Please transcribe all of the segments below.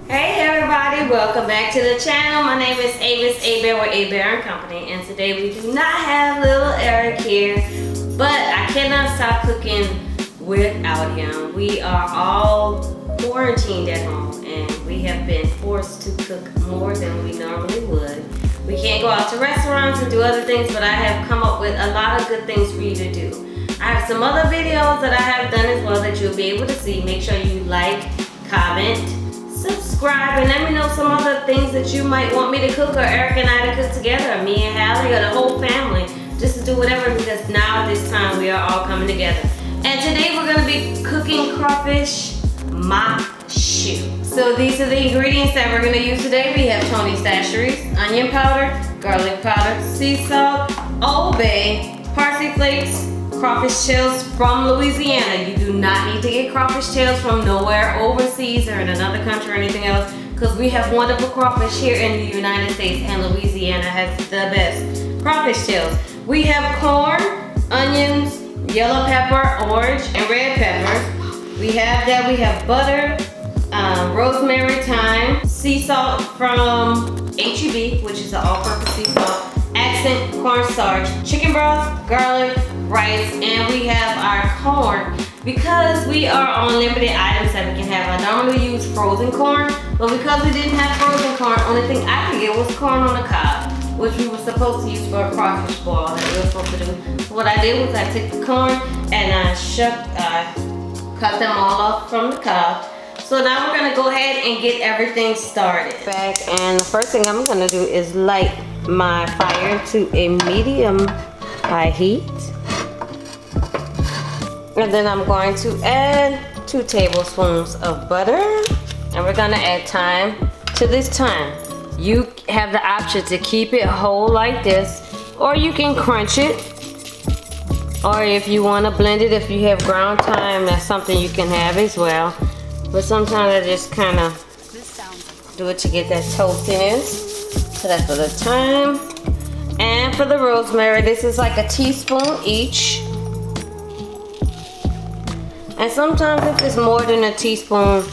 Hey everybody, welcome back to the channel. My name is Avis Hebert with Hebert&Co, and today we do not have little Eric here, but I cannot stop cooking without him. We are all quarantined at home and we have been forced to cook more than we normally would. We can't go out to restaurants and do other things, but I have come up with a lot of good things for you to do. I have some other videos that I have done as well that you'll be able to see. Make sure you like, comment, subscribe, and let me know some other things that you might want me to cook or Eric and I to cook together, me and Hallie or the whole family, just to do whatever, because now at this time we are all coming together. And today we're going to be cooking crawfish maque. So these are the ingredients that we're going to use today. We have Tony Chachere's onion powder, garlic powder, sea salt, Old Bay, parsley flakes, crawfish shells from Louisiana. You do not need to get crawfish shells from nowhere overseas or in another country or anything else, because we have wonderful crawfish here in the United States, and Louisiana has the best crawfish shells. We have corn, onions, yellow pepper, orange, and red peppers. We have that. We have butter, rosemary, thyme, sea salt from HEB, which is an all-purpose sea salt, accent cornstarch, chicken broth, garlic, rice, and we have our corn. Because we are on limited items that we can have, I normally use frozen corn, but because we didn't have frozen corn, only thing I could get was corn on the cob, which we were supposed to use for a crawfish boil that we were supposed to do. So what I did was I took the corn and I cut them all off from the cob. So now we're gonna go ahead and get everything started. And the first thing I'm gonna do is light my fire to a medium high heat. And then I'm going to add 2 tablespoons of butter. And we're gonna add thyme to this thyme. You have the option to keep it whole like this, or you can crunch it. Or if you wanna blend it, if you have ground thyme, that's something you can have as well. But sometimes I just kinda do it to get that toastiness. So that's for the thyme. And for the rosemary, this is like a teaspoon each. And sometimes if it's more than a teaspoon,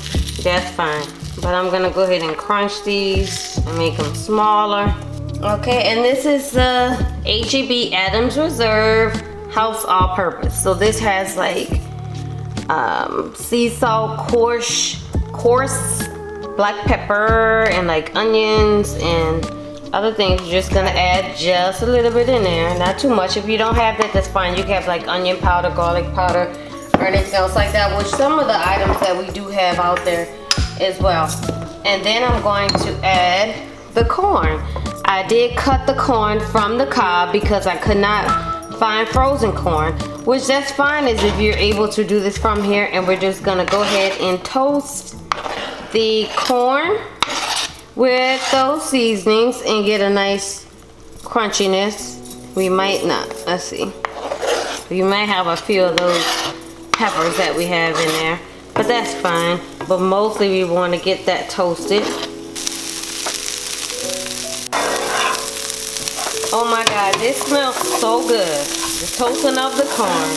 that's fine. But I'm gonna go ahead and crunch these and make them smaller. Okay, and this is the HEB Adams Reserve House All-Purpose. So this has like sea salt, coarse black pepper, and like onions and other things. You're just gonna add just a little bit in there, not too much. If you don't have that, that's fine. You can have like onion powder, garlic powder, or anything else like that, which some of the items that we do have out there as well. And then I'm going to add the corn. I did cut the corn from the cob because I could not find frozen corn, which that's fine as if you're able to do this from here. And we're just gonna go ahead and toast the corn with those seasonings and get a nice crunchiness. We might not, let's see. You might have a few of those peppers that we have in there, but that's fine. But mostly we want to get that toasted. Oh my God, this smells so good. The toasting of the corn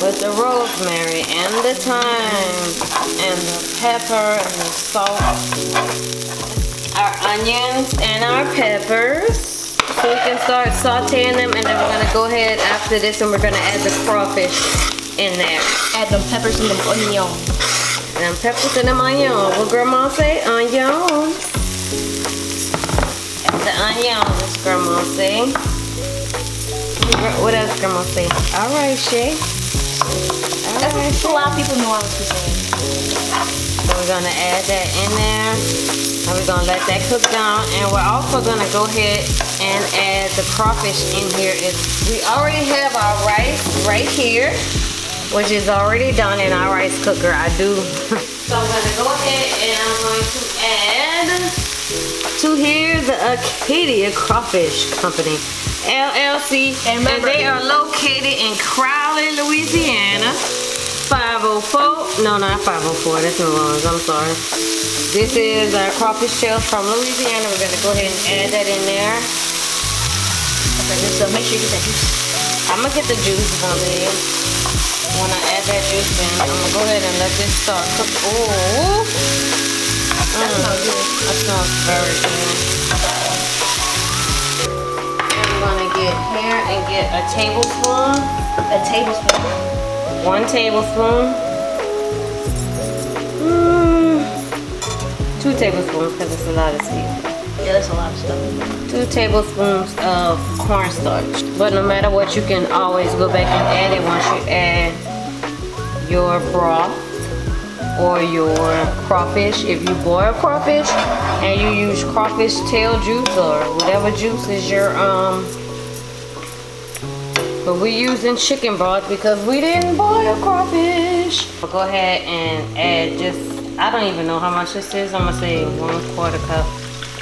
with the rosemary and the thyme and the pepper and the salt, our onions and our peppers. So we can start sauteing them, and then we're gonna go ahead after this and we're gonna add the crawfish in there. Add them peppers and them onions. And peppers and them onions. What grandma say? Onions. Add the onions, grandma say. What else grandma say? Alright, Shay. That's a lot of people know what you're saying. So we're gonna add that in there. And we're gonna let that cook down. And we're also gonna go ahead and add the crawfish in here. We already have our rice right here, which is already done in our rice cooker. I do. So I'm gonna go ahead and I'm going to add to here the Acadia Crawfish Company, LLC, and they are located in Crowley, Louisiana. 504, no, not 504, that's New Orleans, I'm sorry. This is our crawfish shells from Louisiana. We're gonna go ahead and add that in there. Okay, so make sure you get that juice. I'm gonna get the juice from there. When I add that juice in, I'm gonna go ahead and let this start cook. Ooh. That smells good. smells very good. I'm gonna get here and get a tablespoon. A tablespoon. 1 tablespoon. 2 tablespoons because it's a lot of seasoning. Yeah, that's a lot of stuff. 2 tablespoons of cornstarch. But no matter what, you can always go back and add it once you add your broth or your crawfish. If you boil crawfish and you use crawfish tail juice or whatever juice is your but we're using chicken broth because we didn't boil crawfish. Go ahead and add just, I don't even know how much this is. I'm gonna say 1/4 cup.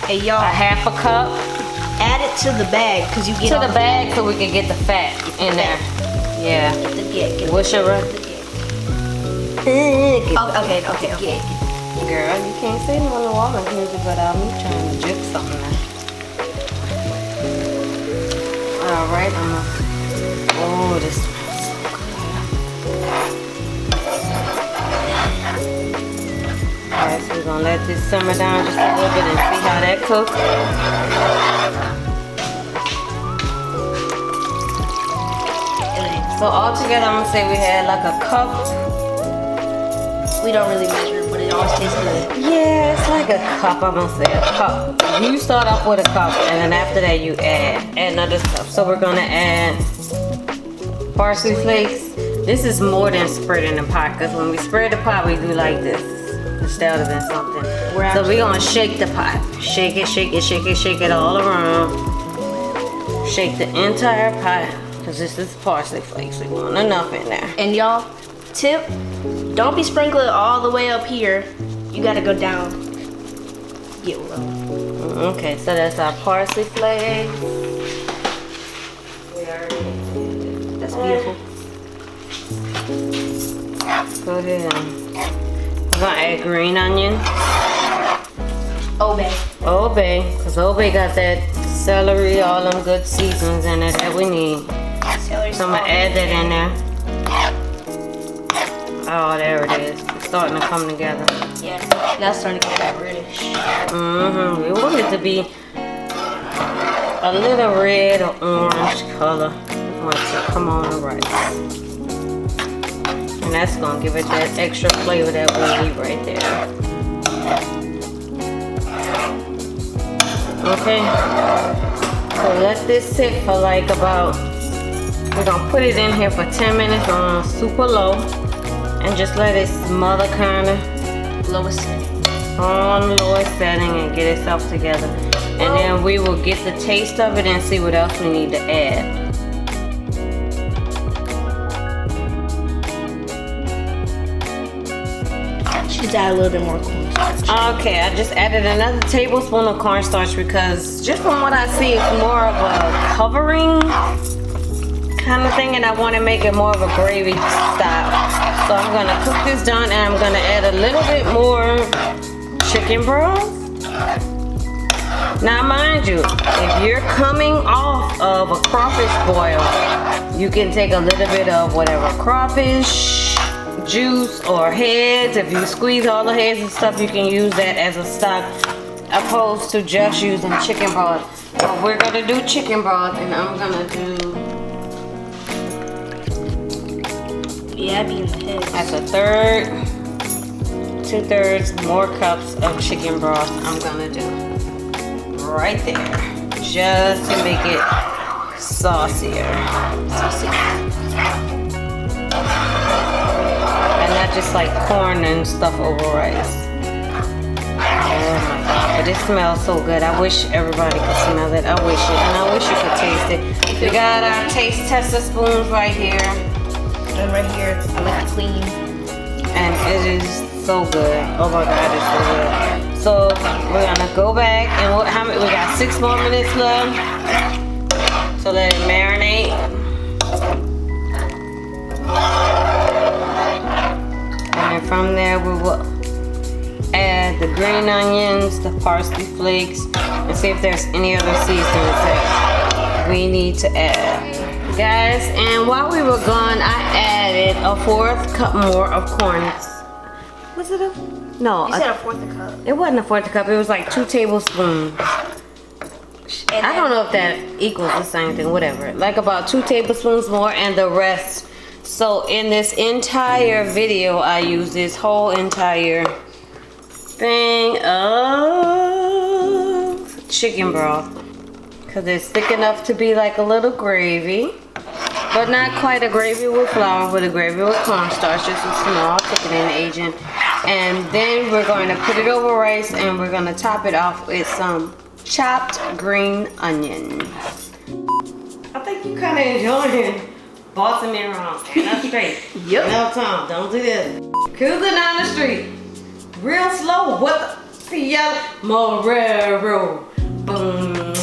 Hey y'all, A half a cup. add it to the bag because you get To the bag so we can get the fat in there. Yeah. Get the get. What's your Okay. Girl, you can't say no in the Walmart music without me trying to jip something now. Alright, oh, this smells so good. Alright, so we're gonna let this simmer down just a little bit and see how that cooks. So all together, I'm gonna say we had like a cup. We don't really measure, but it always tastes good. Yeah, it's like a cup. I'm gonna say a cup. You start off with a cup, and then after that you add another cup. So we're gonna add parsley flakes. This is more than spreading the pot, because when we spread the pot, we do like this instead of in something. So we're gonna shake the pot. Shake it, shake it, shake it, shake it all around. Shake the entire pot, because this is parsley flakes. We want enough in there. And y'all, tip, don't be sprinkling all the way up here. You gotta go down. Get low. Okay, so that's our parsley flakes. That's beautiful. Go ahead. We're gonna add green onion. Obey. Obey, because Obey got that celery, all them good seasons in it that we need. Celery. So I'm gonna add that in there. Oh, there it is. It's starting to come together. Yeah, that's starting to get that reddish. Mm-hmm. We want it to be a little red or orange color. We want it to come on the rice. And that's gonna give it that extra flavor that we need right there. Okay. So let this sit for like about, we're gonna put it in here for 10 minutes on super low. And just let it smother kinda. Lowest setting. On the lowest setting and get itself together. And then we will get the taste of it and see what else we need to add. Just add a little bit more cornstarch. Okay, I just added another tablespoon of cornstarch because just from what I see, it's more of a covering kind of thing, and I want to make it more of a gravy style. So I'm gonna cook this down, and I'm gonna add a little bit more chicken broth. Now mind you, if you're coming off of a crawfish boil, you can take a little bit of whatever crawfish juice or heads. If you squeeze all the heads and stuff, you can use that as a stock opposed to just using chicken broth. But we're gonna do chicken broth, and I'm gonna do, Yeah, be in the head. that's a third, 2/3 more cups of chicken broth I'm gonna do right there, just to make it saucier. And not just like corn and stuff over rice. Oh my God, but it smells so good. I wish everybody could smell it. I wish it, and I wish you could taste it. We got our taste tester spoons right here. And right here, I like it clean. And it is so good. Oh my God, it's so good. So we're gonna go back and how many? We got 6 more minutes left. So let it marinate. And then from there we will add the green onions, the parsley flakes, and see if there's any other seasonings that we need to add. Guys, and while we were gone, I added a 1/4 cup more of corn. Was it a No, You said a fourth a cup. it wasn't a fourth cup. It was like 2 tablespoons. And I don't know if that equals the same thing. Whatever. Like about 2 tablespoons more, and the rest. So in this entire video, I use this whole entire thing of chicken broth, because it's thick enough to be like a little gravy, but not quite a gravy with flour, but a gravy with cornstarch, just a small thickening agent. And then we're going to put it over rice, and we're going to top it off with some chopped green onion. I think you kind of enjoying bossing me around. Stand up straight. Yep. No, Tom, don't do this. Cruising down the street, real slow. What the yellow Morero? Boom.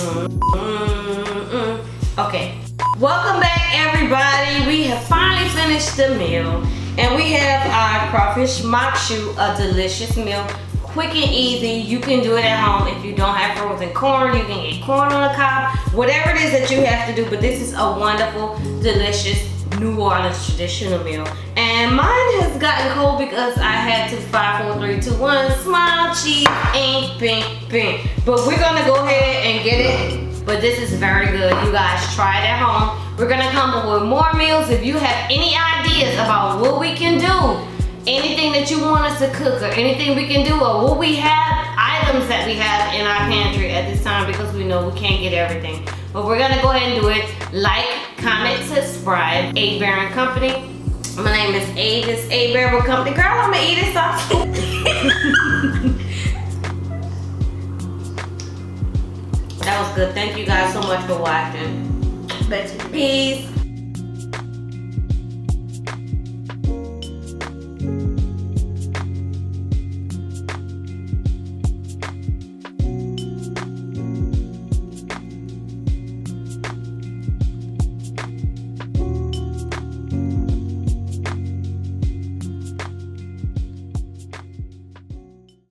Okay. Welcome back, everybody. We have finally finished the meal, and we have our Crawfish Maque, a delicious meal. Quick and easy. You can do it at home. If you don't have frozen corn, you can get corn on the cob. Whatever it is that you have to do, but this is a wonderful, delicious New Orleans traditional meal. And mine has gotten cold because I had to 5, 4, 3, 2, 1. Smile, cheese, ink, pink, pink. But we're gonna go ahead and get it. But this is very good. You guys try it at home. We're gonna come up with more meals. If you have any ideas about what we can do, anything that you want us to cook, or anything we can do, or what we have, items that we have in our pantry at this time, because we know we can't get everything. But we're gonna go ahead and do it. Like, comment, subscribe. Hebert&Co. My name is Avis, Hebert&Co. Girl, I'm gonna eat it, stop. That was good. Thank you guys so much for watching. Bet you. Peace.